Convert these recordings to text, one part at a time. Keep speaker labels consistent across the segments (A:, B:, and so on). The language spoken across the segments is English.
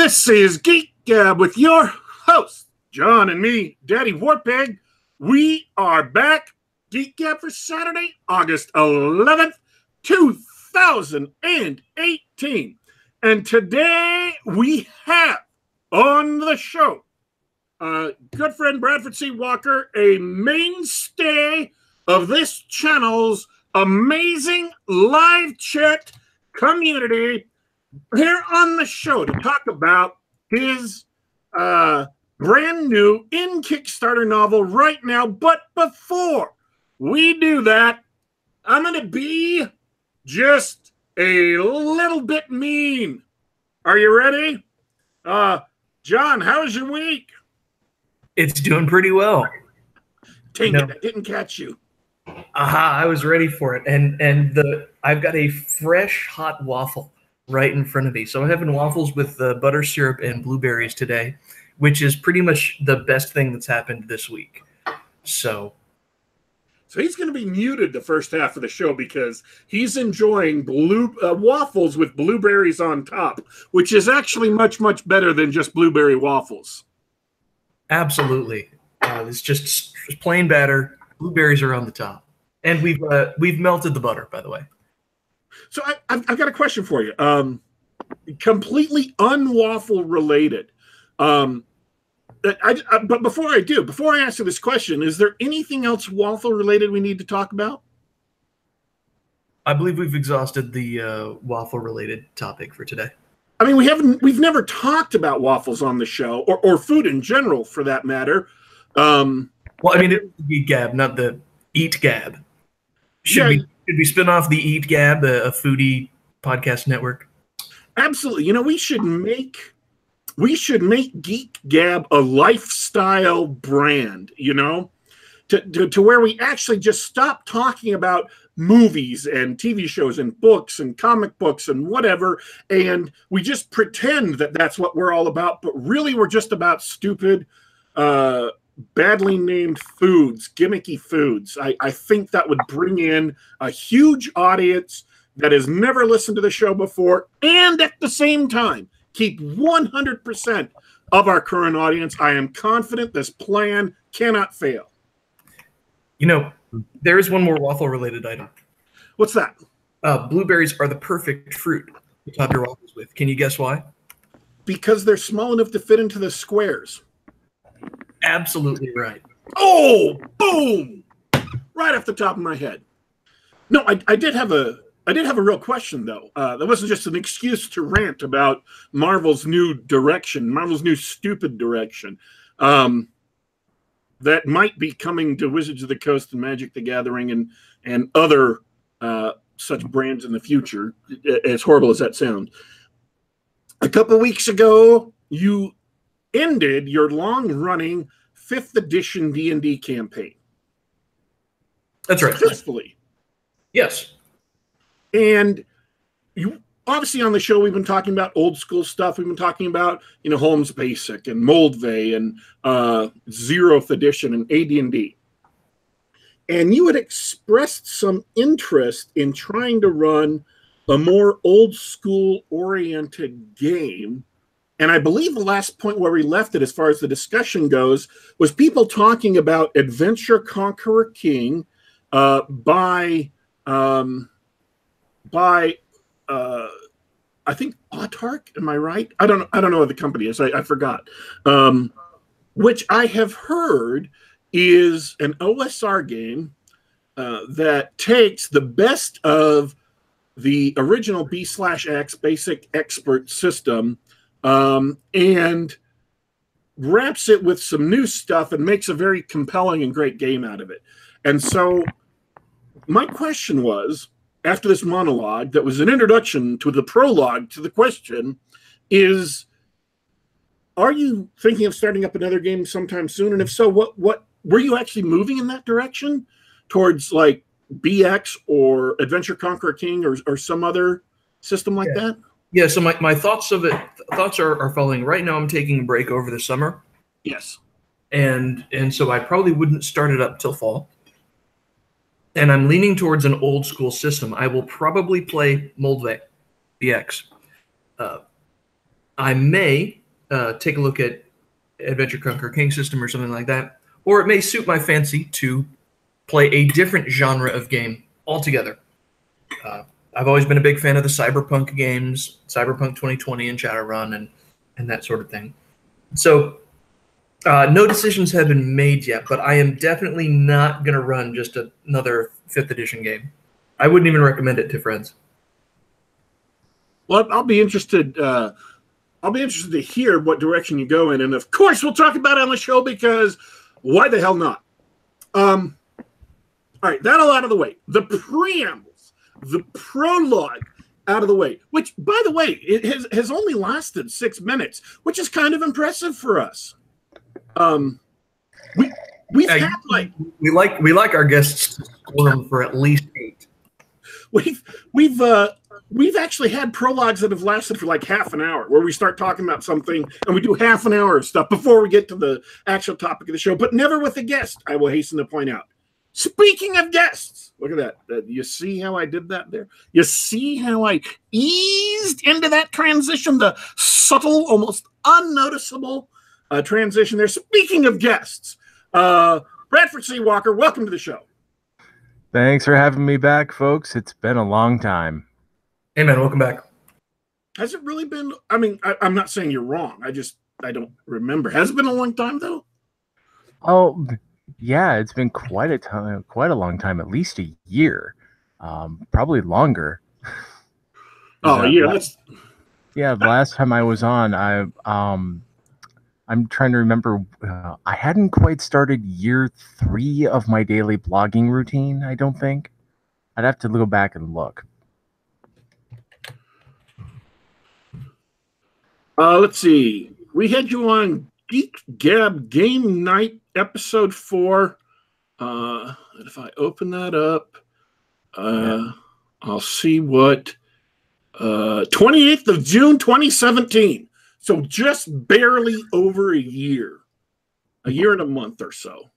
A: This is Geek Gab with your host, John, and me, Daddy Warpig. We are back. Geek Gab for Saturday, August 11th, 2018. And today we have on the show good friend Bradford C. Walker, a mainstay of this channel's amazing live chat community, here on the show to talk about his brand new in Kickstarter novel right now. But before we do that, I'm going to be just a little bit mean. Are you ready? John, how was your week?
B: It's doing pretty well.
A: Dang it, I didn't catch you.
B: I was ready for it. And I've got a fresh hot waffle right in front of me. So I'm having waffles with butter syrup and blueberries today, which is pretty much the best thing that's happened this week. So
A: he's going to be muted the first half of the show because he's enjoying waffles with blueberries on top, which is actually much, much better than just blueberry waffles.
B: Absolutely. It's just plain batter. Blueberries are on the top. And we've melted the butter, by the way.
A: So I've got a question for you. Completely unwaffle related. But before I answer this question, is there anything else waffle related we need to talk about?
B: I believe we've exhausted the waffle related topic for today.
A: I mean, we've never talked about waffles on the show, or food in general for that matter.
B: Well, I mean, it's the Geek Gab, not the Eat Gab. Should we spin off the Eat Gab, a foodie podcast network?
A: Absolutely. You know, we should make Geek Gab a lifestyle brand, you know, to where we actually just stop talking about movies and TV shows and books and comic books and whatever, and we just pretend that that's what we're all about, but really we're just about stupid, badly named foods, gimmicky foods. I think that would bring in a huge audience that has never listened to the show before, and at the same time keep 100% of our current audience. I am confident this plan cannot fail.
B: You know, there is one more waffle-related item.
A: What's that?
B: Blueberries are the perfect fruit to top your waffles with. Can you guess why?
A: Because they're small enough to fit into the squares.
B: Absolutely right.
A: Oh, boom! Right off the top of my head. No, I did have a real question, though. That wasn't just an excuse to rant about Marvel's new direction, Marvel's new stupid direction. That might be coming to Wizards of the Coast and Magic the Gathering and other such brands in the future, as horrible as that sounds. A couple weeks ago, you ended your long-running 5th edition D&D campaign.
B: That's right.
A: Successfully.
B: Yes. And
A: you obviously on the show we've been talking about old school stuff. We've been talking about, you know, Holmes Basic and Moldvay and 0th edition and AD&D. And you had expressed some interest in trying to run a more old school oriented game. And I believe the last point where we left it as far as the discussion goes was people talking about Adventure Conqueror King by I think Autark, am I right? I don't know what the company is. I forgot. Which I have heard is an OSR game that takes the best of the original B/X basic expert system and wraps it with some new stuff and makes a very compelling and great game out of it. And so my question was, after this monologue that was an introduction to the prologue to the question, is, are you thinking of starting up another game sometime soon? And if so, what were you actually moving in that direction towards, like BX or Adventure Conqueror King or some other system like that?
B: Yeah, so my thoughts are following. Right now I'm taking a break over the summer.
A: Yes.
B: And so I probably wouldn't start it up till fall. And I'm leaning towards an old school system. I will probably play Moldvay BX. I may take a look at Adventure Conquer King system or something like that, or it may suit my fancy to play a different genre of game altogether. I've always been a big fan of the Cyberpunk games, Cyberpunk 2020 and Shadowrun and that sort of thing. So no decisions have been made yet, but I am definitely not going to run just another 5th edition game. I wouldn't even recommend it to friends.
A: Well, I'll be interested. I'll be interested to hear what direction you go in, and of course, we'll talk about it on the show because why the hell not? All right, that all out of the way. The preambles, the prologue out of the way. Which, by the way, it has only lasted 6 minutes, which is kind of impressive for us. We've had like
B: we like our guests to score them for at least 8.
A: We've actually had prologues that have lasted for like half an hour, where we start talking about something and we do half an hour of stuff before we get to the actual topic of the show, but never with a guest, I will hasten to point out. Speaking of guests, look at that. You see how I did that there? You see how I eased into that transition, the subtle, almost unnoticeable transition there. Speaking of guests, Bradford C. Walker, welcome to the show.
C: Thanks for having me back, folks. It's been a long time.
B: Hey, man, welcome back.
A: Has it really been? I mean, I'm not saying you're wrong. I don't remember. Has it been a long time, though?
C: Oh, yeah, it's been quite a long time, at least a year, probably longer.
A: Oh, yeah.
C: Yeah, the last time I was on, I'm trying to remember. I hadn't quite started year 3 of my daily blogging routine, I don't think. I'd have to go back and look.
A: Let's see. We had you on Geek Gab Game Night episode 4. If I open that up, I'll see what 28th of June 2017. So just barely over a year and a month or so.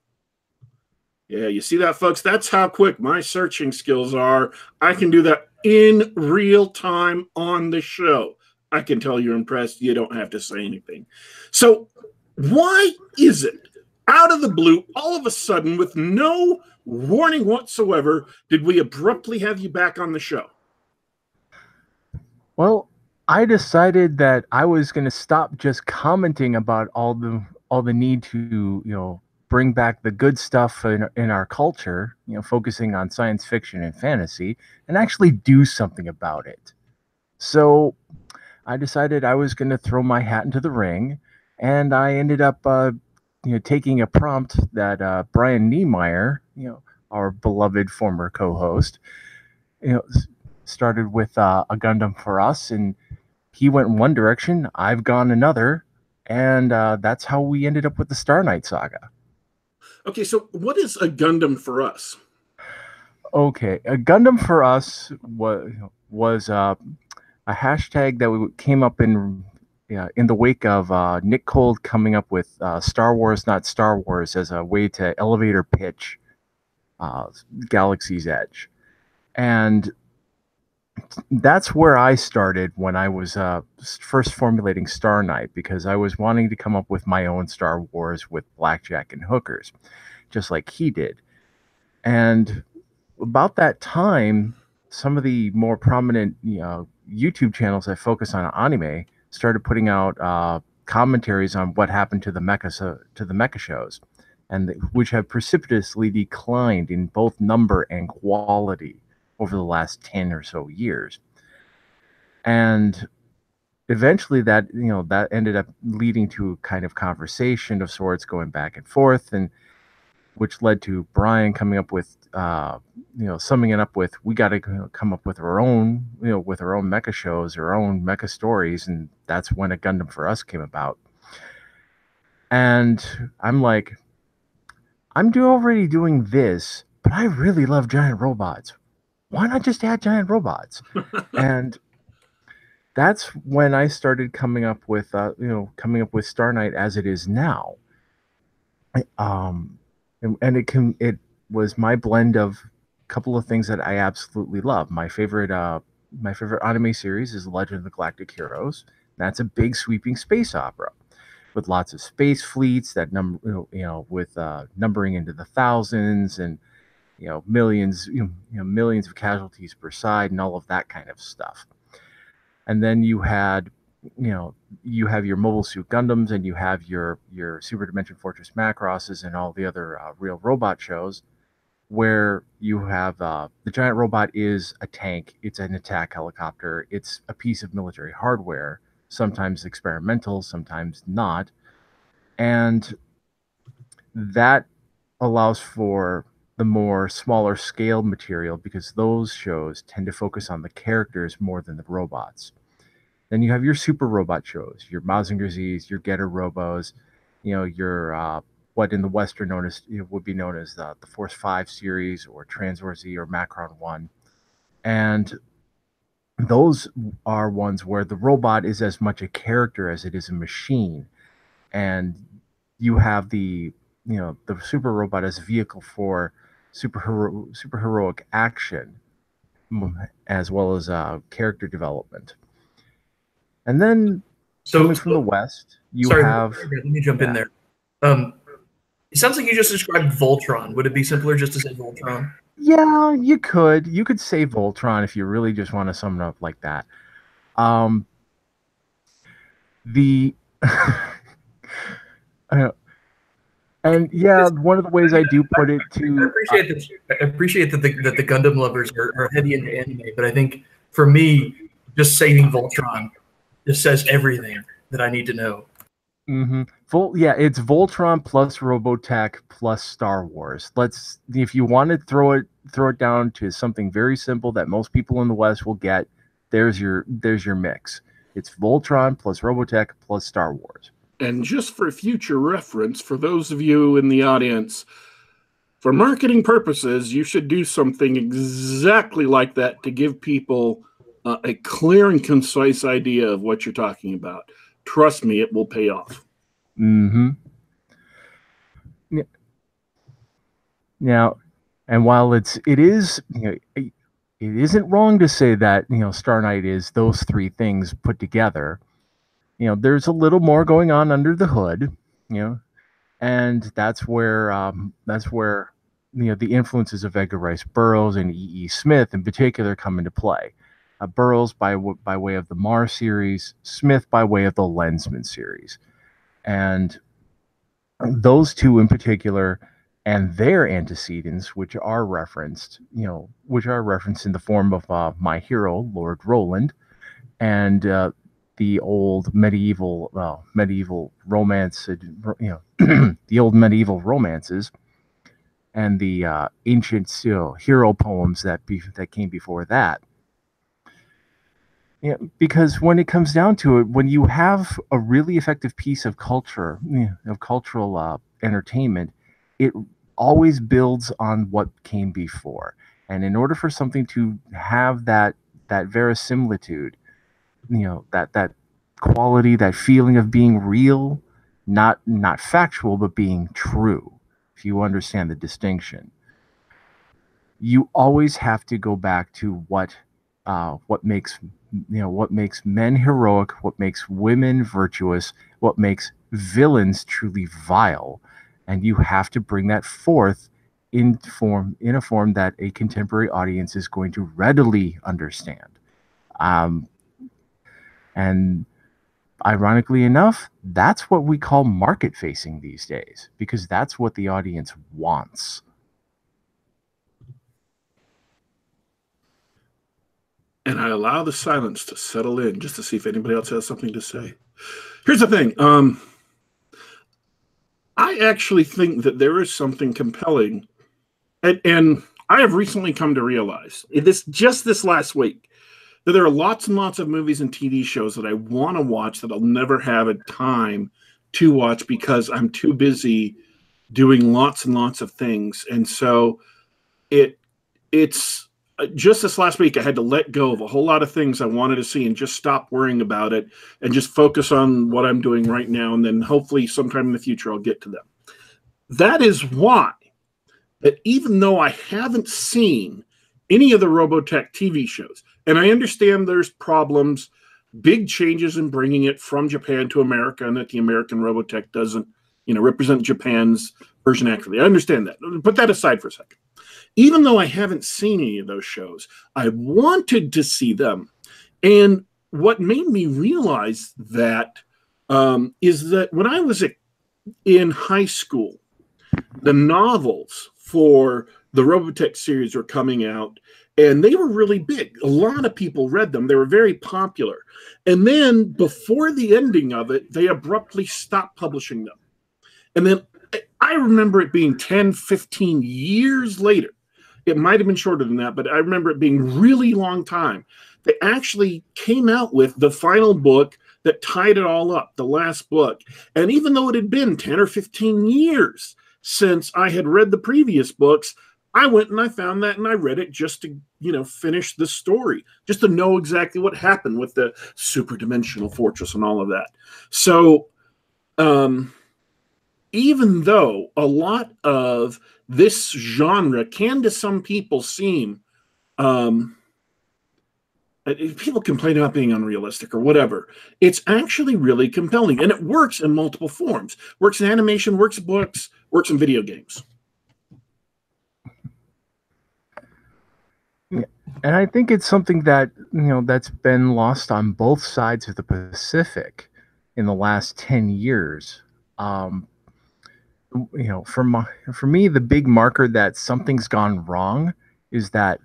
A: Yeah, you see that, folks? That's how quick my searching skills are. I can do that in real time on the show. I can tell you're impressed. You don't have to say anything. So why is it, out of the blue, all of a sudden, with no warning whatsoever, did we abruptly have you back on the show?
C: Well, I decided that I was going to stop just commenting about all the need to, bring back the good stuff in our culture, focusing on science fiction and fantasy, and actually do something about it. So I decided I was going to throw my hat into the ring, and I ended up, taking a prompt that Brian Niemeyer, our beloved former co-host, started with a Gundam for us, and he went in one direction, I've gone another, and that's how we ended up with the Star Knight saga.
A: Okay, so what is a Gundam for us?
C: Okay, a Gundam for us was a hashtag that came up in the wake of Nick Cole coming up with Star Wars, not Star Wars, as a way to elevator pitch Galaxy's Edge. And that's where I started when I was first formulating Star Knight, because I was wanting to come up with my own Star Wars with blackjack and hookers, just like he did. And about that time, some of the more prominent YouTube channels that focus on anime started putting out commentaries on what happened to the mecha shows, and which have precipitously declined in both number and quality over the last 10 or so years. And eventually that ended up leading to a kind of conversation of sorts going back and forth, and which led to Brian coming up with summing it up with, we got to come up with our own mecha shows, our own mecha stories. And that's when a Gundam for Us came about. And I'm like, I'm already doing this, but I really love giant robots. Why not just add giant robots? And that's when I started coming up with Star Knight as it is now. And it was my blend of a couple of things that I absolutely love. My favorite anime series is Legend of the Galactic Heroes. That's a big sweeping space opera with lots of space fleets that number, with numbering into the thousands and millions, millions of casualties per side and all of that kind of stuff. And then you have your Mobile Suit Gundams, and you have your Super Dimension Fortress Macrosses and all the other real robot shows, where you have the giant robot is a tank, it's an attack helicopter, it's a piece of military hardware, sometimes experimental, sometimes not. And that allows for the more smaller scale material because those shows tend to focus on the characters more than the robots. Then you have your super robot shows, your Mazinger Z's, your Getter Robos, your what in the West are known as would be known as the Force 5 series or Transwar Z or Macron 1. And those are ones where the robot is as much a character as it is a machine. And you have the super robot as a vehicle for super heroic action, as well as character development. And then coming from the West, you have.
B: Let me jump in there. It sounds like you just described Voltron. Would it be simpler just to say Voltron?
C: Yeah, you could. You could say Voltron if you really just want to sum it up like that. And yeah, one of the ways I do put it to.
B: I appreciate that the Gundam lovers are heavy into anime, but I think for me, just saying Voltron just says everything that I need to know.
C: Mm-hmm. It's Voltron plus Robotech plus Star Wars. If you want to throw it down to something very simple that most people in the West will get, there's your mix. It's Voltron plus Robotech plus Star Wars.
A: And just for future reference, for those of you in the audience, for marketing purposes, you should do something exactly like that to give people a clear and concise idea of what you're talking about. Trust me, it will pay off.
C: Mm-hmm. Now, and while it isn't wrong to say that Star Knight is those three things put together. There's a little more going on under the hood, and that's where the influences of Edgar Rice Burroughs and E.E. Smith in particular come into play. Burroughs by way of the Mars series, Smith by way of the Lensman series. And those two in particular and their antecedents, which are referenced in the form of My Hero, Lord Roland, and the old medieval romance, the old medieval romances, and the ancient hero poems that came before that. Yeah, because when it comes down to it, when you have a really effective piece of culture, of cultural entertainment, it always builds on what came before. And in order for something to have that verisimilitude, that quality, that feeling of being real, not factual, but being true, if you understand the distinction, you always have to go back to what makes men heroic, what makes women virtuous, what makes villains truly vile, and you have to bring that forth in a form that a contemporary audience is going to readily understand. And ironically enough, that's what we call market facing these days, because that's what the audience wants.
A: And I allow the silence to settle in just to see if anybody else has something to say. Here's the thing. I actually think that there is something compelling. And I have recently come to realize, this last week, that there are lots and lots of movies and TV shows that I want to watch that I'll never have a time to watch because I'm too busy doing lots and lots of things. And so it's just this last week, I had to let go of a whole lot of things I wanted to see and just stop worrying about it and just focus on what I'm doing right now. And then hopefully sometime in the future, I'll get to them. That is why that even though I haven't seen any of the Robotech TV shows, and I understand there's problems big changes in bringing it from Japan to America, and that the American Robotech doesn't, represent Japan's version accurately. I understand that. Put that aside for a second. Even though I haven't seen any of those shows, I wanted to see them. And what made me realize that is that when I was in high school, the novels for the Robotech series were coming out, and they were really big. A lot of people read them. They were very popular. And then before the ending of it, they abruptly stopped publishing them. And then I remember it being 10, 15 years later. It might have been shorter than that, but I remember it being really long time. They actually came out with the final book that tied it all up, the last book. And even though it had been 10 or 15 years since I had read the previous books, I went and I found that and I read it just to, finish the story, just to know exactly what happened with the super dimensional fortress and all of that. So, even though a lot of this genre can to some people seem, people complain about being unrealistic or whatever, it's actually really compelling, and it works in multiple forms. Works in animation, works in books, works in video games.
C: And I think it's something that, that's been lost on both sides of the Pacific in the last 10 years. For me, the big marker that something's gone wrong is that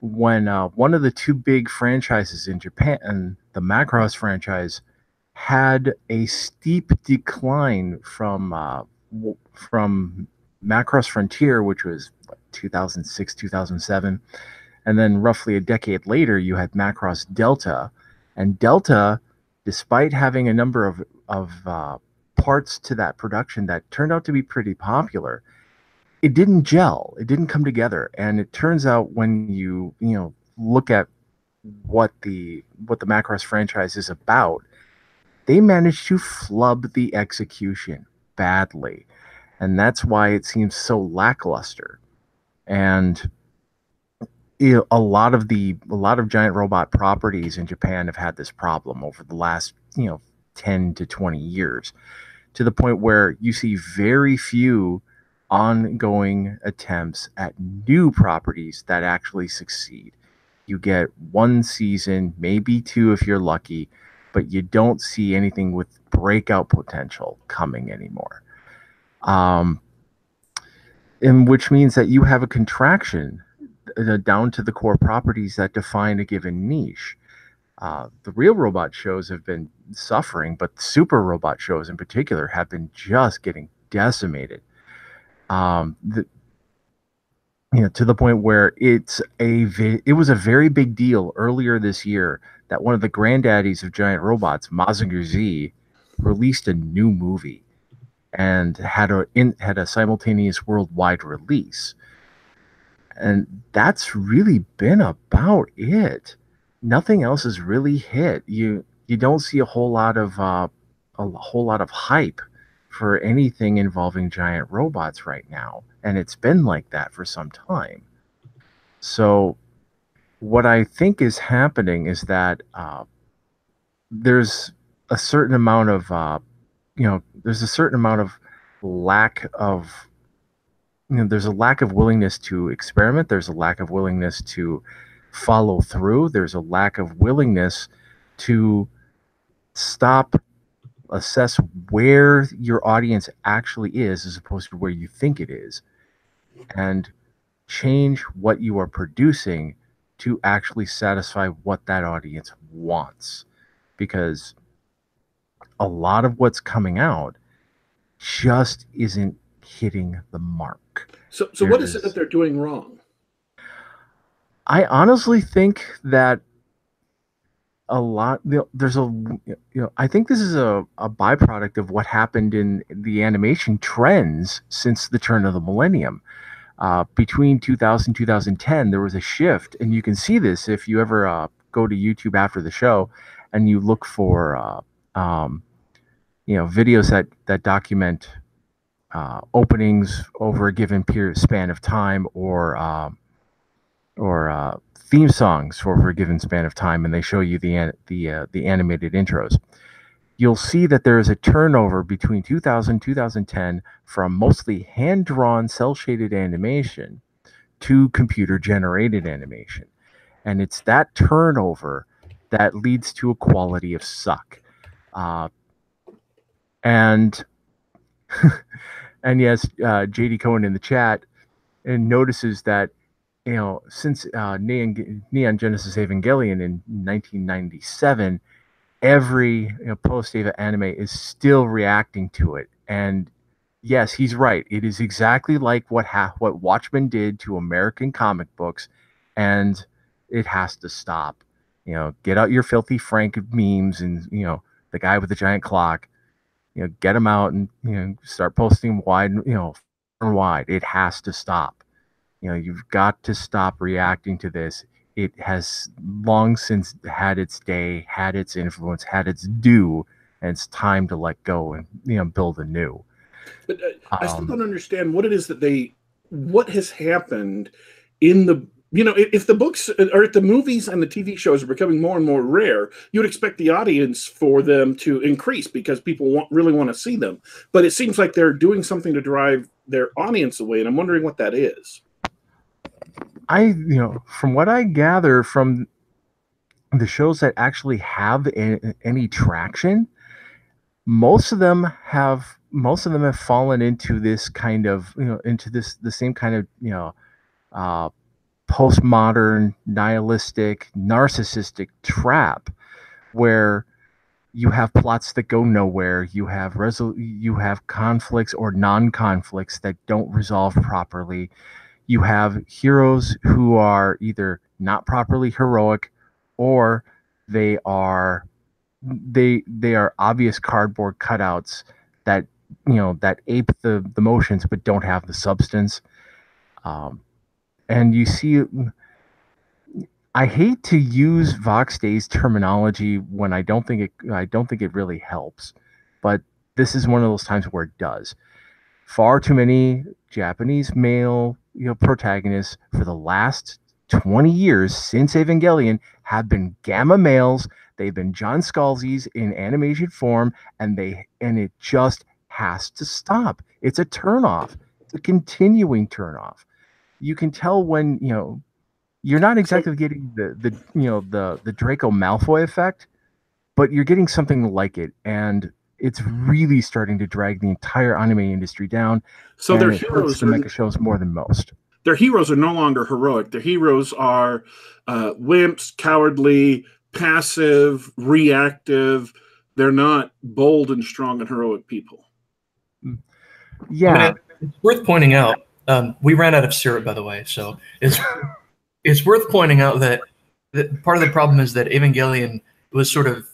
C: when one of the two big franchises in Japan, the Macross franchise, had a steep decline from Macross Frontier, which was 2006, 2007. And then roughly a decade later, you had Macross Delta. And Delta, despite having a number of parts to that production that turned out to be pretty popular, it didn't gel. It didn't come together. And it turns out when you look at what the Macross franchise is about, they managed to flub the execution badly. And that's why it seems so lackluster. And a lot of giant robot properties in Japan have had this problem over the last 10 to 20 years, to the point where you see very few ongoing attempts at new properties that actually succeed. You get one season, maybe two if you're lucky, but you don't see anything with breakout potential coming anymore. And which means that you have a contraction down to the core properties that define a given niche. The real robot shows have been suffering, but super robot shows in particular have been just getting decimated. To the point where it was a very big deal earlier this year that one of the granddaddies of giant robots, Mazinger Z, released a new movie and had a simultaneous worldwide release. And that's really been about it. Nothing else has really hit. You don't see a whole lot of hype for anything involving giant robots right now, and it's been like that for some time. So, what I think is happening is that there's a certain amount of lack of there's a lack of willingness to experiment. There's a lack of willingness to follow through. There's a lack of willingness to stop, assess where your audience actually is as opposed to where you think it is, and change what you are producing to actually satisfy what that audience wants. Because a lot of what's coming out just isn't hitting the mark.
A: So what is it that they're doing wrong?
C: I honestly think that I think this is a byproduct of what happened in the animation trends since the turn of the millennium. Between 2000 and 2010, there was a shift, and you can see this if you ever go to YouTube after the show and you look for videos that document openings over a given span of time, or theme songs over a given span of time, and they show you the animated intros, you'll see that there is a turnover between 2000 2010 from mostly hand-drawn cel-shaded animation to computer-generated animation. And it's that turnover that leads to a quality of suck. And and yes, JD Cohen in the chat and notices that, you know, since Neon Genesis Evangelion in 1997, every post-Eva anime is still reacting to it. And yes, he's right. It is exactly like what Watchmen did to American comic books, and it has to stop. You know, get out your filthy Frank memes and, you know, the guy with the giant clock. You know, get them out and, you know, start posting them wide, you know, far and wide. It has to stop. You know, you've got to stop reacting to this. It has long since had its day, had its influence, had its due, and it's time to let go and, you know, build anew.
A: But I still don't understand what it is that what has happened in the, you know, if the books or if the movies and the TV shows are becoming more and more rare, you would expect the audience for them to increase because people really want to see them. But it seems like they're doing something to drive their audience away, and I'm wondering what that is.
C: You know, from what I gather from the shows that actually have any traction, most of them have fallen into this kind of, you know, into the same kind of, you know, postmodern, nihilistic, narcissistic trap where you have plots that go nowhere, you have conflicts or non-conflicts that don't resolve properly. You have heroes who are either not properly heroic, or they are obvious cardboard cutouts that, you know, that ape the motions but don't have the substance. And you see, I hate to use Vox Day's terminology when I don't think it really helps, but this is one of those times where it does. Far too many Japanese male, you know, protagonists for the last 20 years since Evangelion have been gamma males. They've been John Scalzi's in animation form, and it just has to stop. It's a turnoff. It's a continuing turnoff. You can tell when, you know, you're not exactly getting the Draco Malfoy effect, but you're getting something like it, and it's really starting to drag the entire anime industry down.
A: So their heroes,
C: the mecha shows more than most.
A: Their heroes are no longer heroic. Their heroes are wimps, cowardly, passive, reactive. They're not bold and strong and heroic people.
C: Yeah,
B: I mean, it's worth pointing out. We ran out of syrup, by the way, so it's worth pointing out that part of the problem is that Evangelion was sort of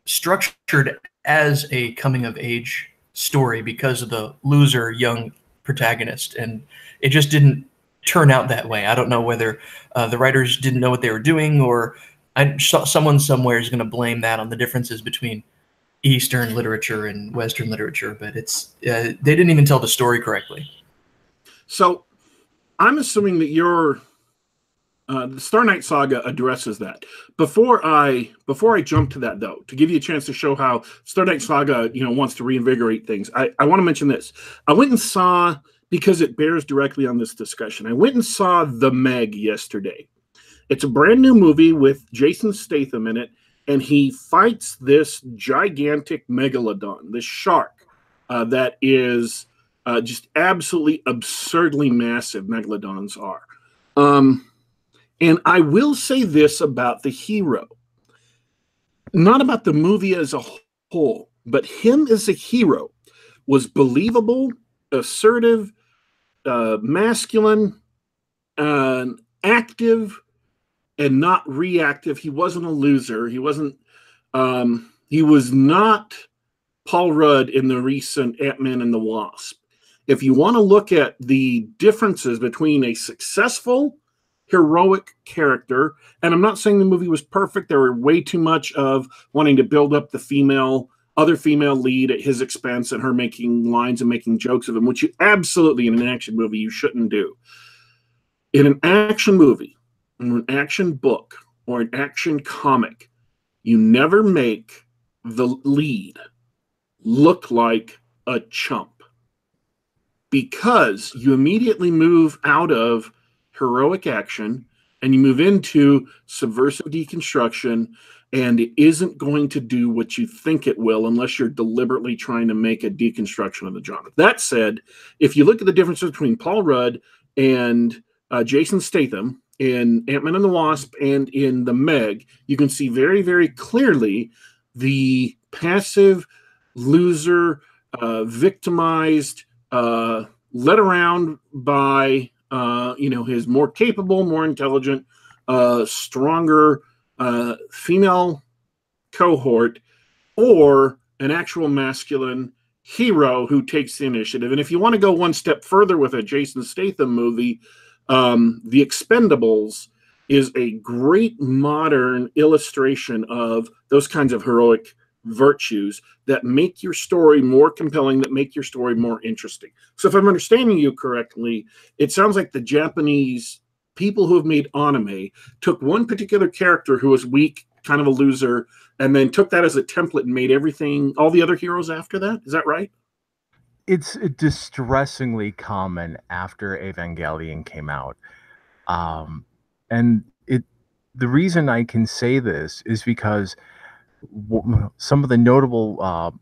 B: structured as a coming-of-age story because of the loser young protagonist, and it just didn't turn out that way. I don't know whether the writers didn't know what they were doing, or someone somewhere is going to blame that on the differences between Eastern literature and Western literature, but it's they didn't even tell the story correctly.
A: So I'm assuming that the Star Knight Saga addresses that. Before I jump to that, though, to give you a chance to show how Star Knight Saga, you know, wants to reinvigorate things, I want to mention this. I went and saw, because it bears directly on this discussion, I went and saw The Meg yesterday. It's a brand new movie with Jason Statham in it, and he fights this gigantic megalodon, this shark that is just absolutely absurdly massive. Megalodons are. And I will say this about the hero, not about the movie as a whole, but him as a hero was believable, assertive, masculine, active, and not reactive. He wasn't a loser. He wasn't. He was not Paul Rudd in the recent Ant-Man and the Wasp. If you want to look at the differences between a successful heroic character, and I'm not saying the movie was perfect. There were way too much of wanting to build up the other female lead at his expense and her making lines and making jokes of him, which you absolutely, in an action movie, you shouldn't do. In an action movie, or an action book or an action comic, you never make the lead look like a chump, because you immediately move out of heroic action and you move into subversive deconstruction, and it isn't going to do what you think it will unless you're deliberately trying to make a deconstruction of the genre. That said, if you look at the differences between Paul Rudd and Jason Statham in Ant-Man and the Wasp and in The Meg, you can see very, very clearly the passive, loser, victimized, led around by his more capable, more intelligent, stronger female cohort, or an actual masculine hero who takes the initiative. And if you want to go one step further with a Jason Statham movie, The Expendables is a great modern illustration of those kinds of heroic virtues that make your story more compelling, that make your story more interesting. So if I'm understanding you correctly, it sounds like the Japanese people who have made anime took one particular character who was weak, kind of a loser, and then took that as a template and made everything, all the other heroes after that. Is that right?
C: It's distressingly common after Evangelion came out. And the reason I can say this is because some of the notable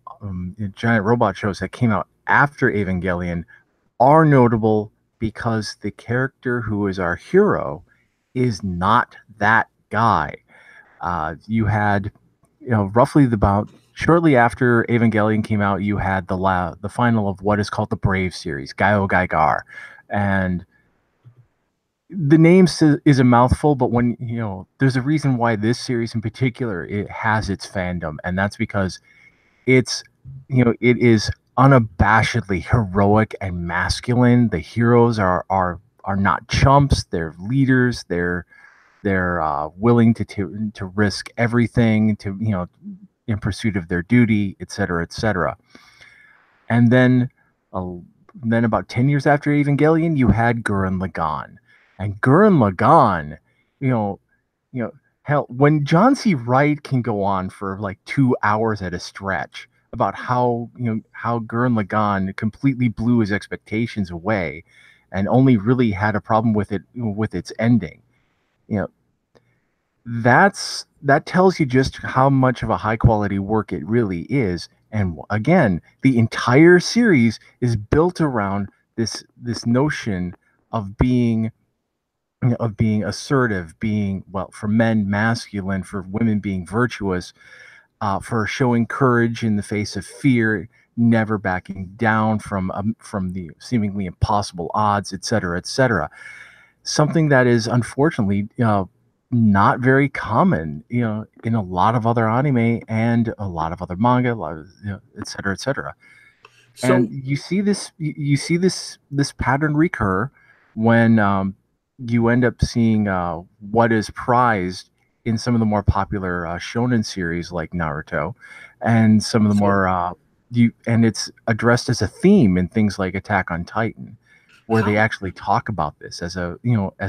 C: giant robot shows that came out after Evangelion are notable because the character who is our hero is not that guy. You had, roughly about shortly after Evangelion came out, you had the final of what is called the Brave series, Gaio Gaigar, and the name is a mouthful, but when there's a reason why this series in particular it has its fandom, and that's because it is unabashedly heroic and masculine. The heroes are not chumps. They're leaders. They're willing to risk everything in pursuit of their duty, etc., etc. And then about 10 years after Evangelion, you had Gurren Lagann. And Gurren Lagann, hell, when John C. Wright can go on for like 2 hours at a stretch about how Gurren Lagann completely blew his expectations away and only really had a problem with its ending, that tells you just how much of a high quality work it really is. And again, the entire series is built around this notion of being assertive, being, well, for men masculine, for women being virtuous, for showing courage in the face of fear, never backing down from the seemingly impossible odds, etc., etc. Something that is unfortunately not very common, in a lot of other anime and a lot of other manga, etc., etc.
A: So,
C: and you see this pattern recur when you end up seeing what is prized in some of the more popular shonen series like Naruto, and some of the more and it's addressed as a theme in things like Attack on Titan, where they actually talk about this as a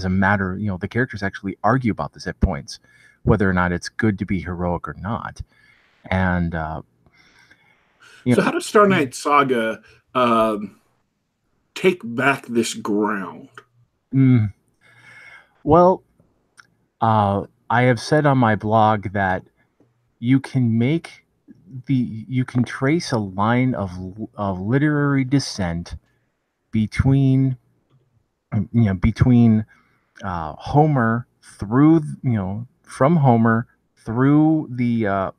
C: matter. The characters actually argue about this at points, whether or not it's good to be heroic or not. And
A: so how does Star Knight Saga take back this ground?
C: Well, I have said on my blog that you can trace a line of literary descent between Homer from Homer through the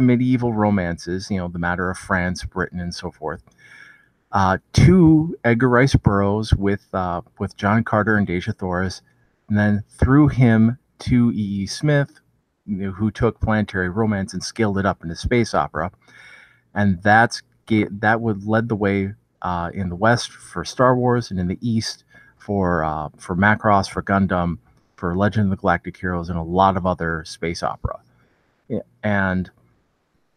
C: medieval romances, the Matter of France, Britain, and so forth, to Edgar Rice Burroughs with John Carter and Deja Thoris, and then through him to E.E. Smith, who took Planetary Romance and scaled it up into space opera, and that would led the way in the West for Star Wars, and in the East for Macross, for Gundam, for Legend of the Galactic Heroes, and a lot of other space opera. Yeah. And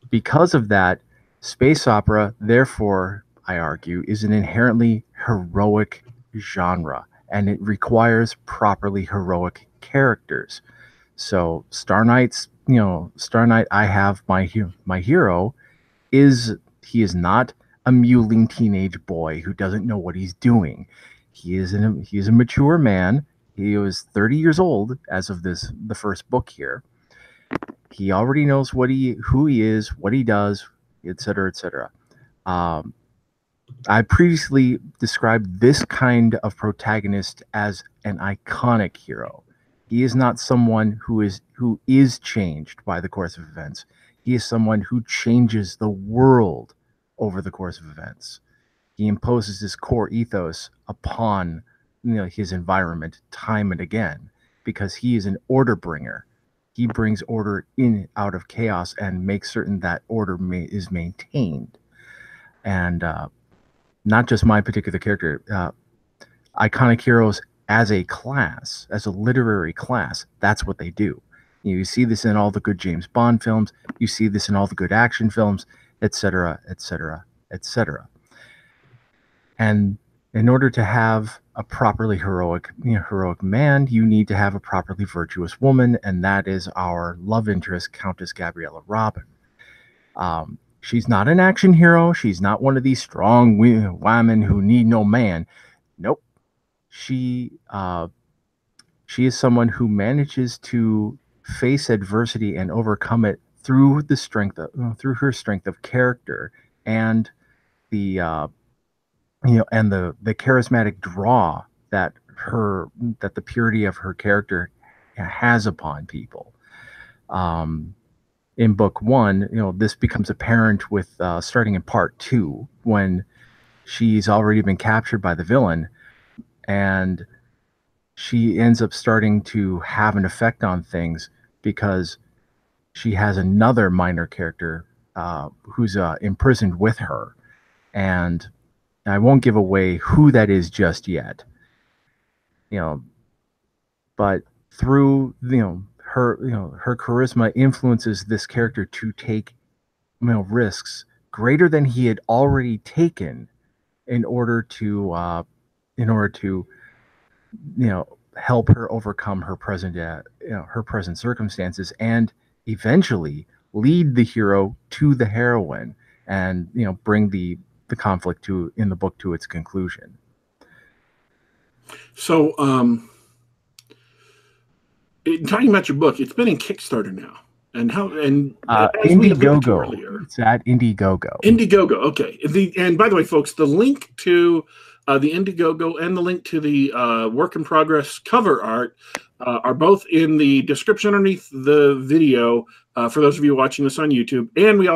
C: because of that, space opera, therefore, I argue, is an inherently heroic genre. and it requires properly heroic characters. So Star Knight's, Star Knight, I have my hero he is not a mewling teenage boy who doesn't know what he's doing. He is a mature man. He was 30 years old as of the first book here. He already knows who he is, what he does, etc., etc. I previously described this kind of protagonist as an iconic hero. He is not someone who is changed by the course of events. He is someone who changes the world over the course of events. He imposes his core ethos upon his environment time and again, because he is an order bringer. He brings order in out of chaos and makes certain that order is maintained. And not just my particular character, iconic heroes as a class, as a literary class, that's what they do. You see this in all the good James Bond films. You see this in all the good action films, etc., etc., etc. And in order to have a properly heroic man, you need to have a properly virtuous woman, and that is our love interest, Countess Gabriella Robin. She's not an action hero. She's not one of these strong women who need no man. Nope. She is someone who manages to face adversity and overcome it through her strength of character and the charismatic draw that the purity of her character has upon people. In book 1, this becomes apparent with starting in part 2, when she's already been captured by the villain, and she ends up starting to have an effect on things because she has another minor character who's imprisoned with her, and I won't give away who that is just yet. But through her charisma influences this character to take risks greater than he had already taken in order to help her overcome her present circumstances and eventually lead the hero to the heroine and bring the conflict in the book to its conclusion.
A: So talking about your book, it's been in Kickstarter now. And
C: IndieGoGo. It's at IndieGoGo.
A: IndieGoGo, okay. And by the way, folks, the link to the IndieGoGo and the link to the work in progress cover art are both in the description underneath the video for those of you watching this on YouTube. And I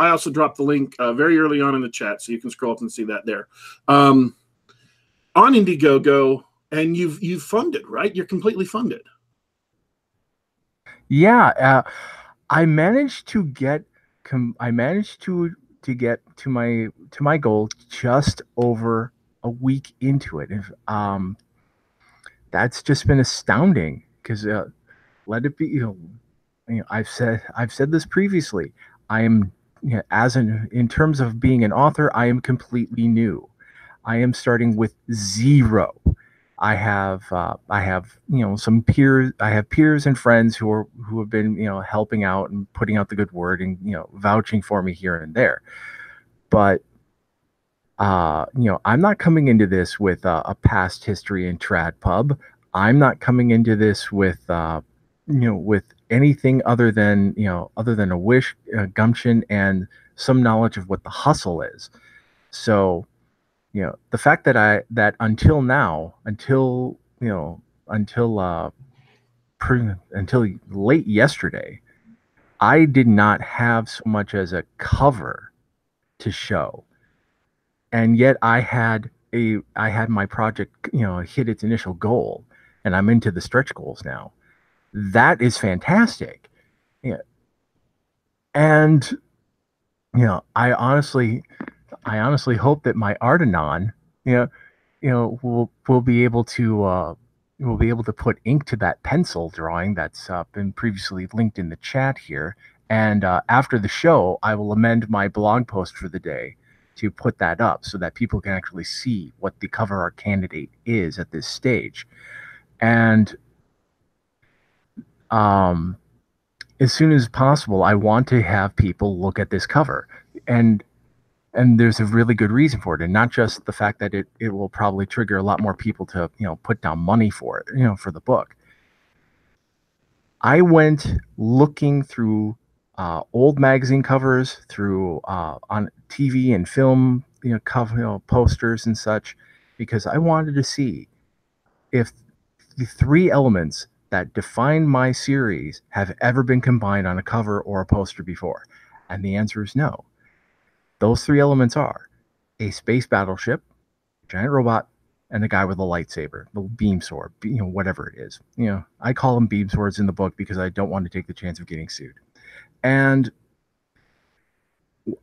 A: also dropped the link very early on in the chat, so you can scroll up and see that there. On IndieGoGo, and you've funded, right? You're completely funded.
C: Yeah, I managed to get to my goal just over a week into it. That's just been astounding because let it be. I've said this previously. I am in terms of being an author, I am completely new. I am starting with zero. I have some peers. I have peers and friends who have been helping out and putting out the good word and vouching for me here and there. But I'm not coming into this with a past history in trad pub. I'm not coming into this with with anything other than a wish, gumption, and some knowledge of what the hustle is. So. The fact that until now, until late yesterday, I did not have so much as a cover to show, and yet I had my project hit its initial goal, and I'm into the stretch goals now. That is fantastic. And I honestly hope that my Artanon, will be able to put ink to that pencil drawing that's been previously linked in the chat here. And after the show, I will amend my blog post for the day to put that up so that people can actually see what the cover art candidate is at this stage. And as soon as possible, I want to have people look at this cover. And there's a really good reason for it, and not just the fact that it will probably trigger a lot more people to, put down money for it, for the book. I went looking through old magazine covers, through on TV and film, cover, posters and such, because I wanted to see if the three elements that define my series have ever been combined on a cover or a poster before. And the answer is no. Those three elements are a space battleship, a giant robot, and a guy with a lightsaber, the beam sword, whatever it is. I call them beam swords in the book because I don't want to take the chance of getting sued. And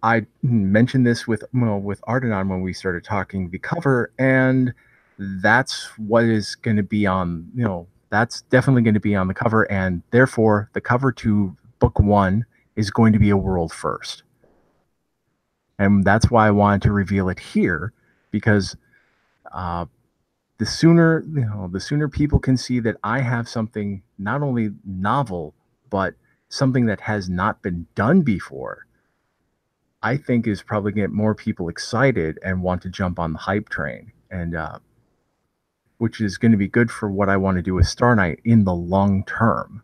C: I mentioned this with Ardenon when we started talking the cover, and that's what is going to be on, that's definitely going to be on the cover, and therefore the cover to book 1 is going to be a world first. And that's why I wanted to reveal it here, because the sooner people can see that I have something not only novel, but something that has not been done before, I think is probably going to get more people excited and want to jump on the hype train, and which is going to be good for what I want to do with Star Knight in the long term.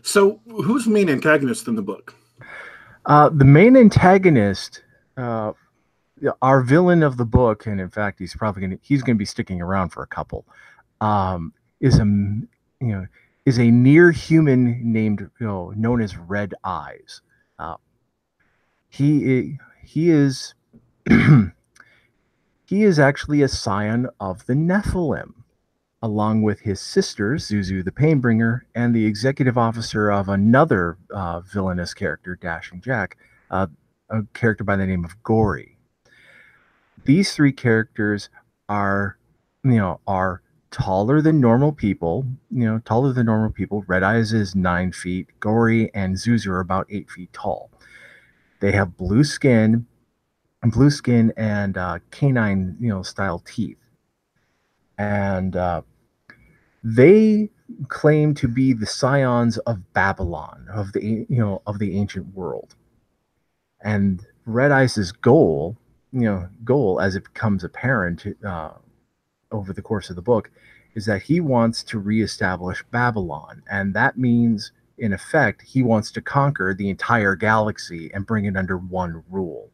A: So who's the main antagonist in the book?
C: The main antagonist, our villain of the book, and in fact, he's going to be sticking around for a couple, is a near human named, known as Red Eyes. He is he is actually a scion of the Nephilim, along with his sister, Zuzu the Painbringer, and the executive officer of another villainous character, Dashing Jack, a character by the name of Gory. These three characters are taller than normal people, Red Eyes is 9 feet, Gory and Zuzu are about 8 feet tall. They have blue skin and canine, style teeth. And they claim to be the scions of Babylon, of the ancient world. And Red Eyes' goal, as it becomes apparent over the course of the book, is that he wants to reestablish Babylon. And that means, in effect, he wants to conquer the entire galaxy and bring it under one rule,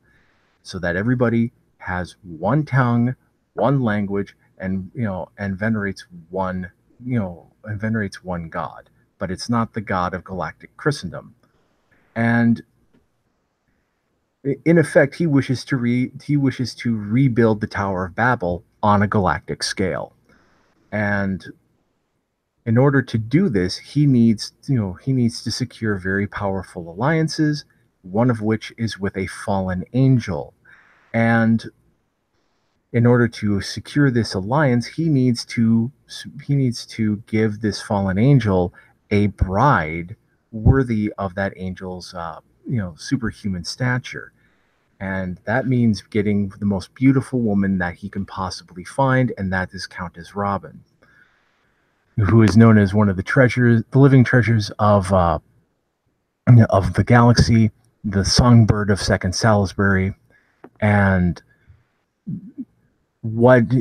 C: so that everybody has one tongue, one language, and venerates one god. But it's not the god of galactic Christendom. And in effect, he wishes to rebuild the Tower of Babel on a galactic scale. And in order to do this, he needs to secure very powerful alliances, one of which is with a fallen angel. And in order to secure this alliance, he needs to give this fallen angel a bride worthy of that angel's superhuman stature. And that means getting the most beautiful woman that he can possibly find, and that is Countess Robin, who is known as one of the living treasures of the galaxy, the songbird of Second Salisbury. And what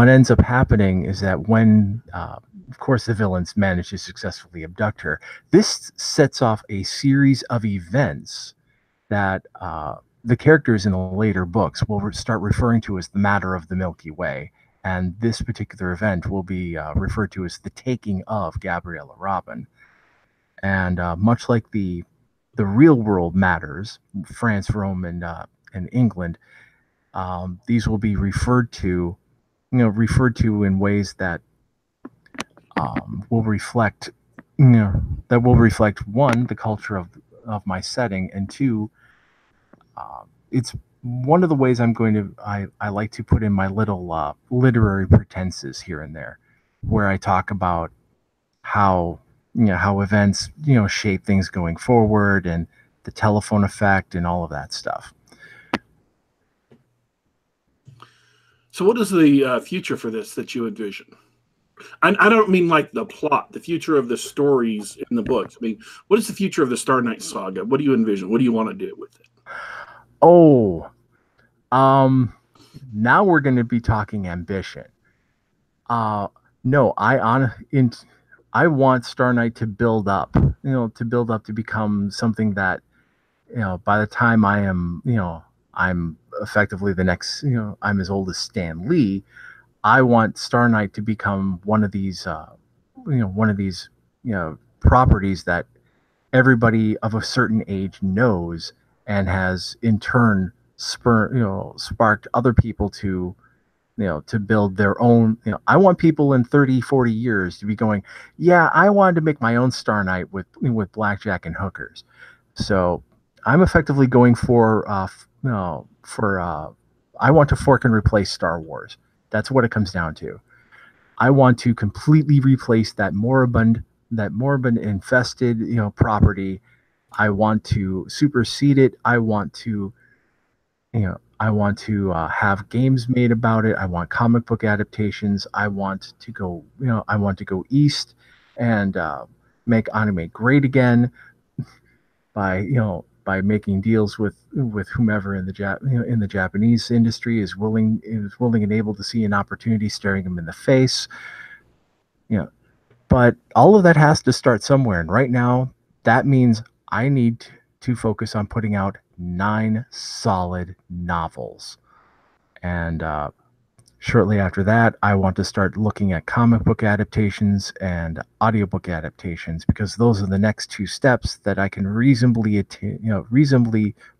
C: ends up happening is that when of course the villains manage to successfully abduct her, this sets off a series of events that the characters in the later books will start referring to as the Matter of the Milky Way. And this particular event will be referred to as the taking of Gabriella Robin. And much like the real world matters, France, Rome, and England, these will be referred to in ways that will reflect, one, the culture of my setting, and two, it's one of the ways I like to put in my little literary pretenses here and there, where I talk about how how events shape things going forward, and the telephone effect and all of that stuff.
A: So what is the future for this that you envision? I don't mean like the plot, the future of the stories in the books. I mean, what is the future of the Star Knight saga? What do you envision? What do you want to do with it?
C: Oh, now we're going to be talking ambition. No, I want Star Knight to build up, to become something that, by the time I am, I'm effectively the next, I'm as old as Stan Lee. I want Star Knight to become one of these properties that everybody of a certain age knows, and has in turn sparked other people to to build their own. I want people in 30, 40 years to be going, yeah, I wanted to make my own Star Knight with blackjack and hookers. So I'm effectively going for I want to fork and replace Star Wars. That's what it comes down to. I want to completely replace that moribund infested property. I want to supersede it. I want to have games made about it. I want comic book adaptations. I want to go east and make anime great again by making deals with whomever in the Japanese industry is willing and able to see an opportunity staring them in the face. But all of that has to start somewhere, and right now that means I need to focus on putting out 9 solid novels, and shortly after that, I want to start looking at comic book adaptations and audiobook adaptations, because those are the next 2 steps that I can reasonably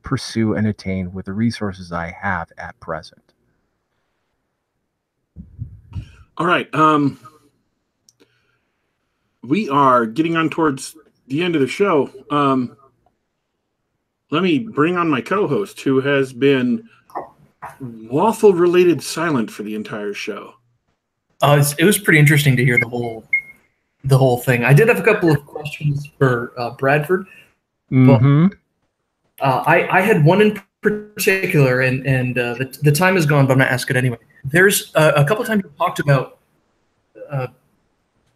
C: pursue and attain with the resources I have at present.
A: All right. We are getting on towards the end of the show. Let me bring on my co-host, who has been waffle-related silent for the entire show.
B: It was pretty interesting to hear the whole thing. I did have a couple of questions for Bradford.
C: Mm-hmm.
B: But, I had one in particular, and the time is gone, but I'm going to ask it anyway. There's a couple of times you talked about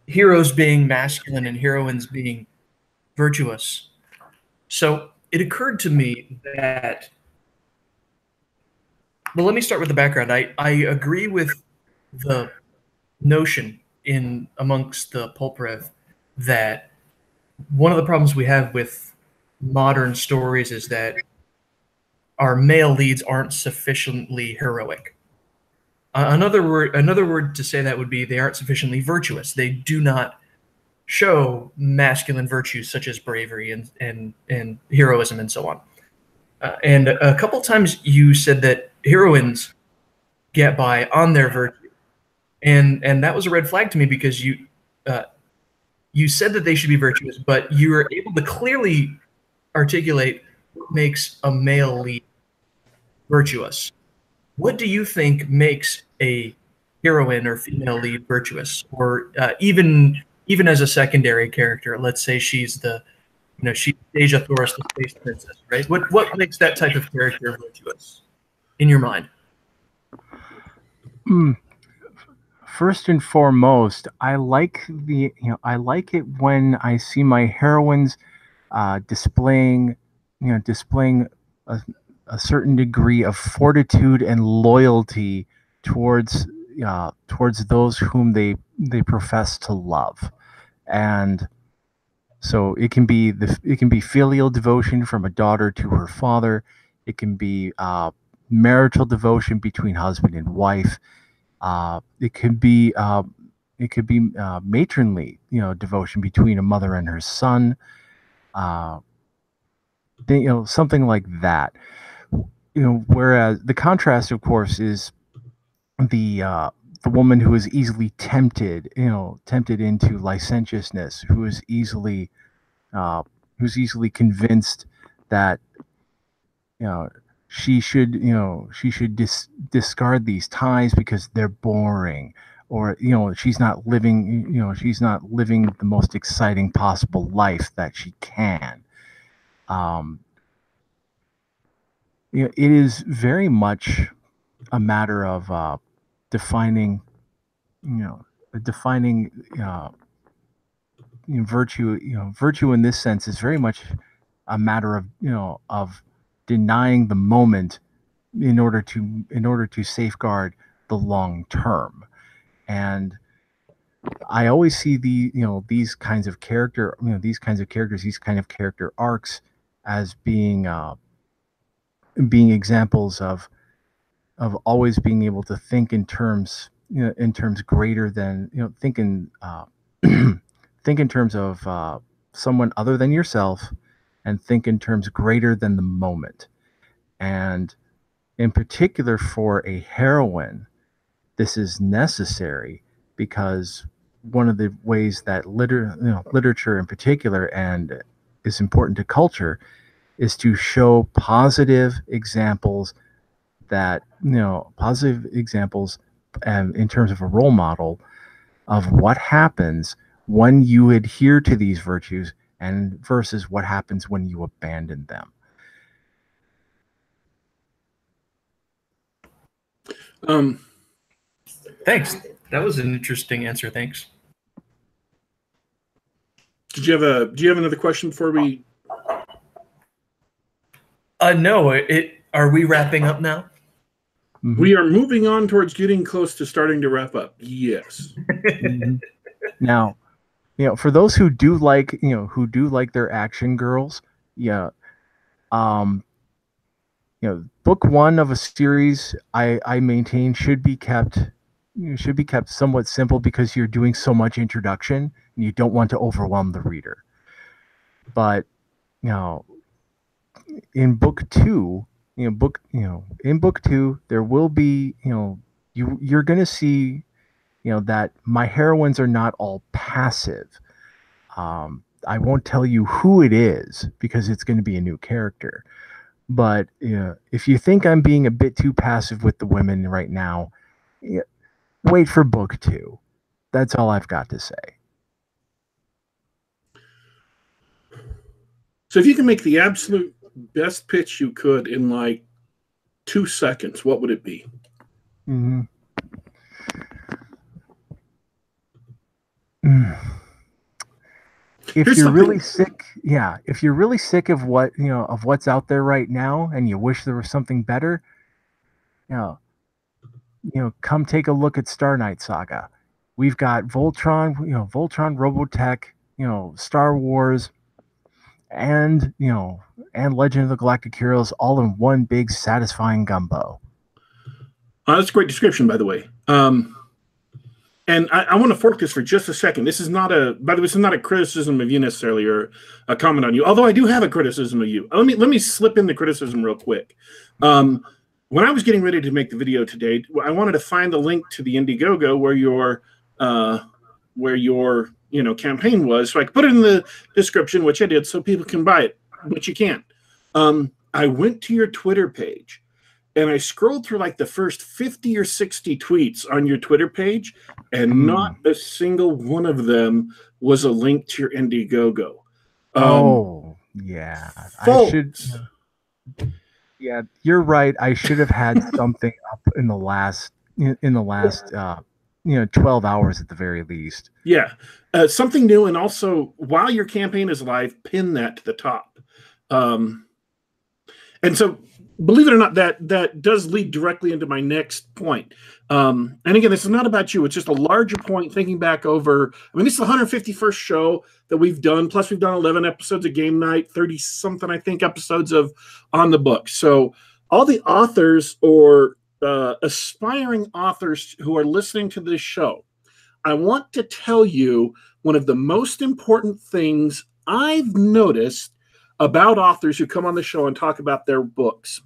B: heroes being masculine and heroines being virtuous. So it occurred to me that, well, let me start with the background. I agree with the notion amongst the pulp rev that one of the problems we have with modern stories is that our male leads aren't sufficiently heroic. Another word to say that would be they aren't sufficiently virtuous. They do not show masculine virtues such as bravery and heroism and so on. And a couple times you said that heroines get by on their virtue, and that was a red flag to me, because you said that they should be virtuous, but you were able to clearly articulate what makes a male lead virtuous. What do you think makes a heroine or female lead virtuous, or even as a secondary character? Let's say she's she's Deja Thoris, the space princess, right? What makes that type of character virtuous in your mind?
C: First and foremost, I like it when I see my heroines displaying a certain degree of fortitude and loyalty towards those whom they profess to love. And so it can be filial devotion from a daughter to her father. It can be marital devotion between husband and wife. It could be matronly, devotion between a mother and her son. Something like that. Whereas the contrast, of course, is the woman who is easily tempted into licentiousness, who is easily convinced that she should discard these ties because they're boring, or she's not living the most exciting possible life that she can. It is very much a matter of defining defining virtue. Virtue in this sense is very much a matter of denying the moment in order to safeguard the long term. And I always see these kinds of character arcs as being examples of always being able to think in terms greater than think in think in terms of someone other than yourself, and think in terms greater than the moment. And in particular for a heroine, this is necessary because one of the ways that literature in particular, and is important to culture, is to show positive examples in terms of a role model of what happens when you adhere to these virtues and versus what happens when you abandon them.
B: Thanks. That was an interesting answer. Thanks.
A: Do you have another question before we?
B: No. Are we wrapping up now?
C: Mm-hmm.
A: We are moving on towards getting close to starting to wrap up. Yes.
C: Mm-hmm. Now, for those who do like their action girls, book one of a series, I maintain should be kept somewhat simple because you're doing so much introduction and you don't want to overwhelm the reader. But in book two, there will be you're going to see that my heroines are not all passive. I won't tell you who it is because it's going to be a new character. But if you think I'm being a bit too passive with the women right now, wait for book two. That's all I've got to say.
A: So if you can make the absolute best pitch you could in like 2 seconds, what would it be?
C: Mm-hmm. If you're really sick of what's out there right now and you wish there was something better, come take a look at Star Knight Saga. We've got Voltron, Robotech, Star Wars, and Legend of the Galactic Heroes all in one big satisfying gumbo.
A: That's a great description, by the way. And I want to fork this for just a second. This is not a criticism of you necessarily, or a comment on you. Although I do have a criticism of you. Let me slip in the criticism real quick. When I was getting ready to make the video today, I wanted to find the link to the IndieGoGo where your campaign was, so I could put it in the description, which I did, so people can buy it, but you can't. I went to your Twitter page. And I scrolled through like the first 50 or 60 tweets on your Twitter page, and not a single one of them was a link to your IndieGoGo.
C: Yeah.
A: Folks.
C: I should. Yeah, you're right. I should have had something up in the last 12 hours at the very least.
A: Yeah. Something new, and also, while your campaign is live, pin that to the top. And so, believe it or not, that does lead directly into my next point. And again, this is not about you. It's just a larger point thinking back over. I mean, this is the 151st show that we've done. Plus, we've done 11 episodes of Game Night, 30-something, I think, episodes of On the Book. So all the authors or aspiring authors who are listening to this show, I want to tell you one of the most important things I've noticed about authors who come on the show and talk about their books.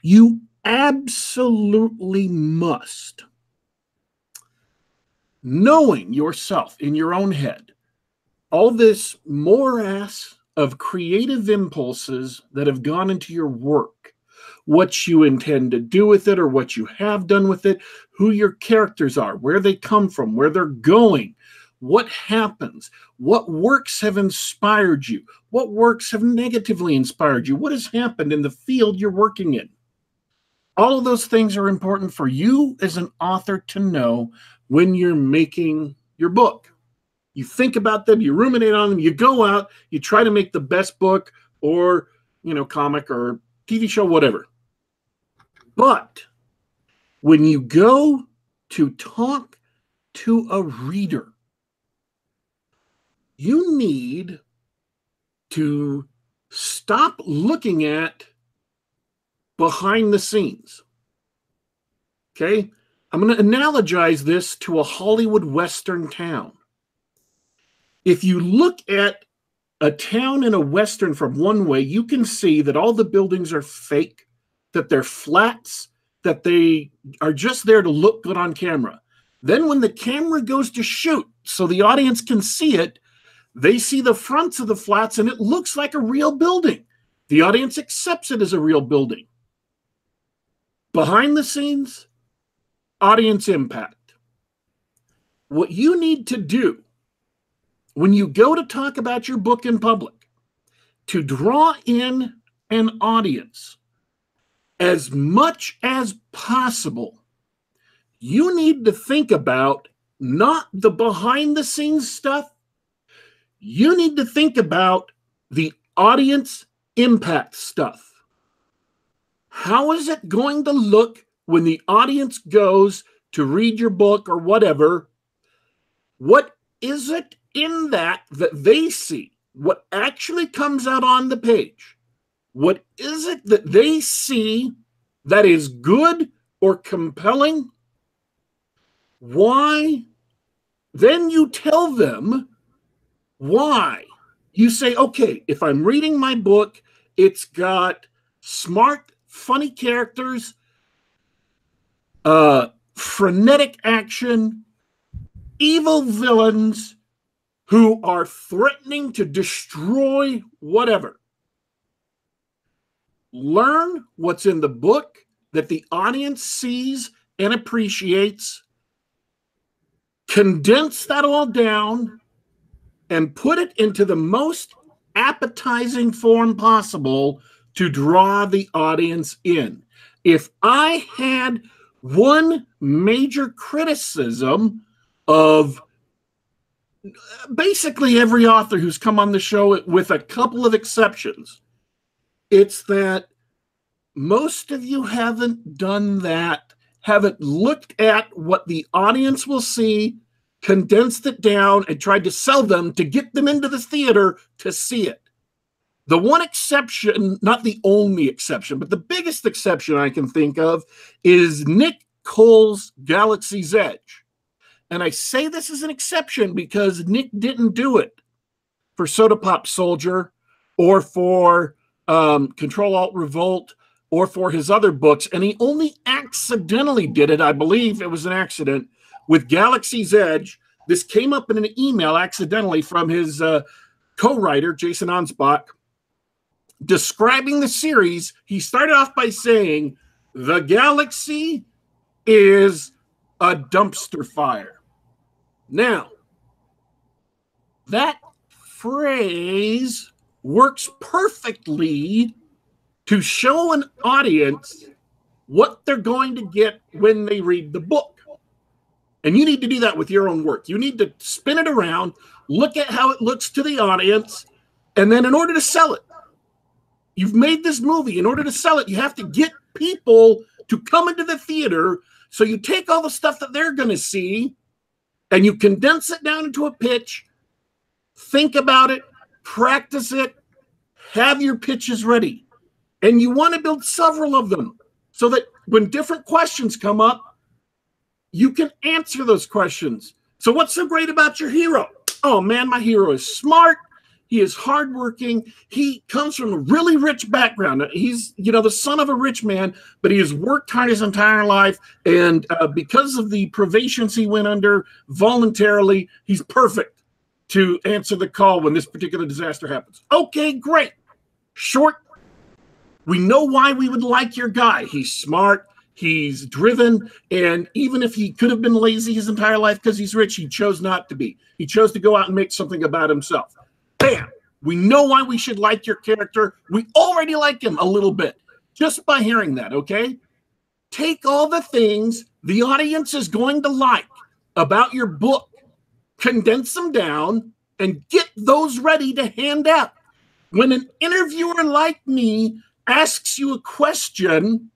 A: You absolutely must, knowing yourself in your own head, all this morass of creative impulses that have gone into your work, what you intend to do with it or what you have done with it, who your characters are, where they come from, where they're going, what happens, what works have inspired you, what works have negatively inspired you, what has happened in the field you're working in. All of those things are important for you as an author to know when you're making your book. You think about them, you ruminate on them, you go out, you try to make the best book or, comic or TV show, whatever. But when you go to talk to a reader, you need to stop looking at behind the scenes. Okay? I'm going to analogize this to a Hollywood Western town. If you look at a town in a Western from one way, you can see that all the buildings are fake, that they're flats, that they are just there to look good on camera. Then when the camera goes to shoot so the audience can see it, they see the fronts of the flats and it looks like a real building. The audience accepts it as a real building. Behind the scenes, audience impact. What you need to do when you go to talk about your book in public, to draw in an audience as much as possible, you need to think about not the behind the scenes stuff. You need to think about the audience impact stuff. How is it going to look when the audience goes to read your book or whatever? What is it in that they see? What actually comes out on the page? What is it that they see that is good or compelling? Why? Then you tell them why. You say, okay, if I'm reading my book, it's got smart, funny characters, frenetic action, evil villains who are threatening to destroy whatever. Learn what's in the book that the audience sees and appreciates. Condense that all down and put it into the most appetizing form possible to draw the audience in. If I had one major criticism of basically every author who's come on the show, with a couple of exceptions, it's that most of you haven't done that, haven't looked at what the audience will see, condensed it down, and tried to sell them to get them into the theater to see it. The one exception, not the only exception, but the biggest exception I can think of is Nick Cole's Galaxy's Edge. And I say this as an exception because Nick didn't do it for Soda Pop Soldier or for Control-Alt-Revolt or for his other books. And he only accidentally did it, I believe it was an accident, with Galaxy's Edge. This came up in an email accidentally from his co-writer, Jason Ansbach, describing the series. He started off by saying, the galaxy is a dumpster fire. Now, that phrase works perfectly to show an audience what they're going to get when they read the book. And you need to do that with your own work. You need to spin it around, look at how it looks to the audience, and then in order to sell it, you've made this movie. In order to sell it, you have to get people to come into the theater. So you take all the stuff that they're going to see and you condense it down into a pitch, think about it, practice it, have your pitches ready. And you want to build several of them so that when different questions come up, you can answer those questions. So what's so great about your hero? Oh man, my hero is smart. He is hardworking. He comes from a really rich background. He's, the son of a rich man, but he has worked hard his entire life. And because of the privations he went under voluntarily, he's perfect to answer the call when this particular disaster happens. Okay, great. Short, We know why we would like your guy. He's smart, he's driven, and even if he could have been lazy his entire life because he's rich, he chose not to be. He chose to go out and make something about himself. Bam! We know why we should like your character. We already like him a little bit just by hearing that, okay? Take all the things the audience is going to like about your book, condense them down, and get those ready to hand out. When an interviewer like me asks you a question,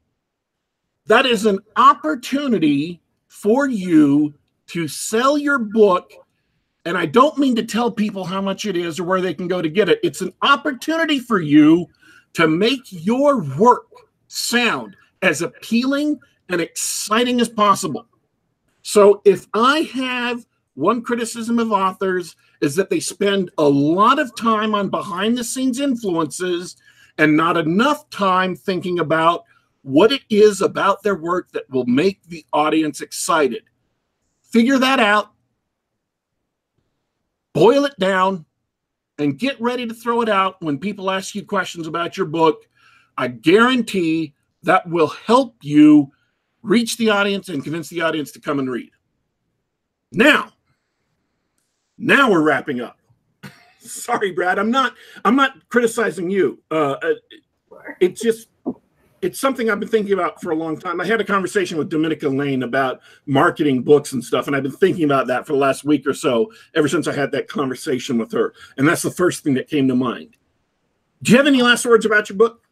A: that is an opportunity for you to sell your book. And I don't mean to tell people how much it is or where they can go to get it. It's an opportunity for you to make your work sound as appealing and exciting as possible. So if I have one criticism of authors is that they spend a lot of time on behind the scenes influences and not enough time thinking about what it is about their work that will make the audience excited. Figure that out, boil it down, and get ready to throw it out when people ask you questions about your book. I guarantee that will help you reach the audience and convince the audience to come and read. Now we're wrapping up. Sorry, Brad. I'm not criticizing you. It's something I've been thinking about for a long time. I had a conversation with Dominica Lane about marketing books and stuff, and I've been thinking about that for the last week or so, ever since I had that conversation with her. And that's the first thing that came to mind. Do you have any last words about your book?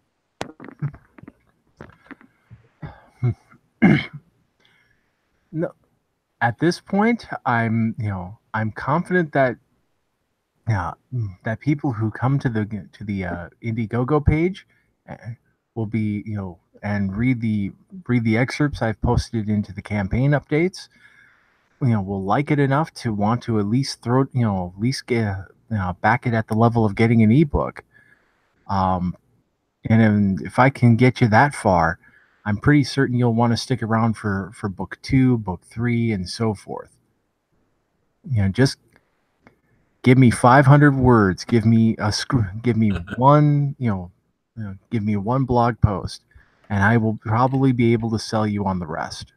C: No. At this point, I'm confident that that people who come to the IndieGoGo page will be, and read the excerpts I've posted into the campaign updates, will like it enough to want to at least back it at the level of getting an ebook. And if I can get you that far, I'm pretty certain you'll want to stick around for book 2, book 3, and so forth. Just give me 500 words. Give me one, give me one blog post, and I will probably be able to sell you on the rest.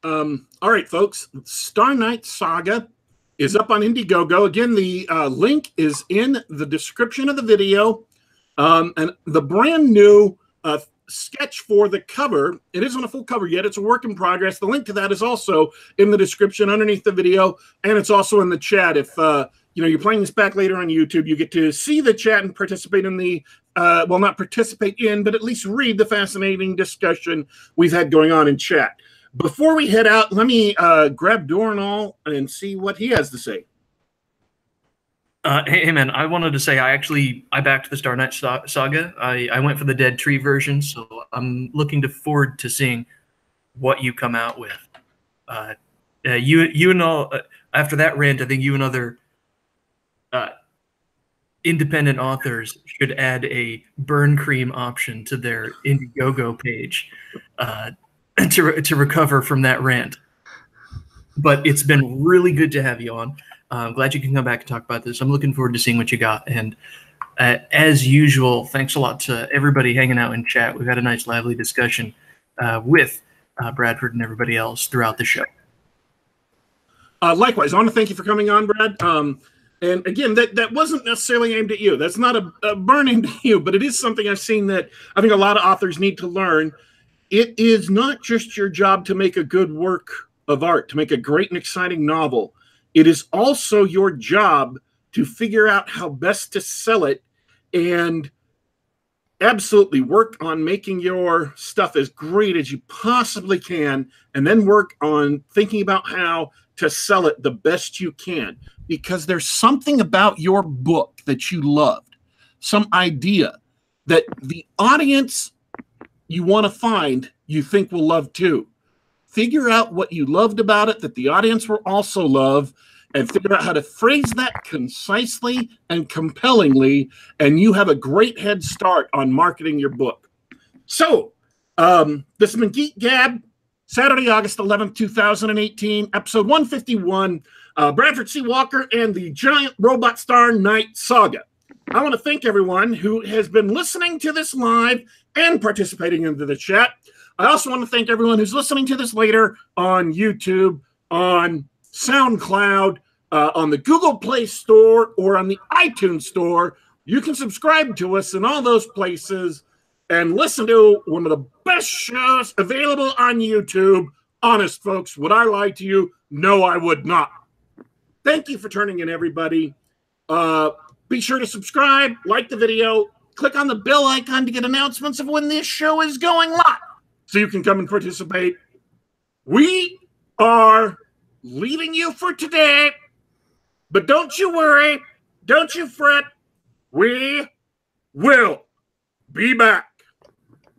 A: All right, folks. Star Knight Saga is up on IndieGoGo. Again, the link is in the description of the video. And the brand new sketch for the cover, it isn't a full cover yet. It's a work in progress. The link to that is also in the description underneath the video, and it's also in the chat. If you're playing this back later on YouTube, you get to see the chat and participate in the not participate in, but at least read the fascinating discussion we've had going on in chat. Before we head out, let me grab Dornall and see what he has to say.
B: Hey man, I wanted to say I backed the Star Knight Saga. I went for the Dead Tree version, so I'm looking forward to seeing what you come out with. You and all after that rant, I think you and other independent authors should add a burn cream option to their IndieGoGo page to recover from that rant. But it's been really good to have you on. I'm glad you can come back and talk about this. I'm looking forward to seeing what you got. And as usual, thanks a lot to everybody hanging out in chat. We've had a nice, lively discussion with Bradford and everybody else throughout the show.
A: Likewise, I want to thank you for coming on, Brad. And again, that wasn't necessarily aimed at you. That's not a burn aimed at you, but it is something I've seen that I think a lot of authors need to learn. It is not just your job to make a good work of art, to make a great and exciting novel. It is also your job to figure out how best to sell it and absolutely work on making your stuff as great as you possibly can, and then work on thinking about how to sell it the best you can, because there's something about your book that you loved, some idea that the audience you want to find you think will love too. Figure out what you loved about it that the audience will also love, and figure out how to phrase that concisely and compellingly, and you have a great head start on marketing your book. So, this has been Geek Gab, Saturday, August 11th, 2018, episode 151, Bradford C. Walker and the Giant Robot Star Knight Saga. I want to thank everyone who has been listening to this live and participating into the chat. I also want to thank everyone who's listening to this later on YouTube, on SoundCloud, on the Google Play Store, or on the iTunes Store. You can subscribe to us in all those places and listen to one of the best shows available on YouTube. Honest, folks, would I lie to you? No, I would not. Thank you for turning in, everybody. Be sure to subscribe, like the video, click on the bell icon to get announcements of when this show is going live so you can come and participate. We are leaving you for today, but don't you worry, don't you fret. We will be back.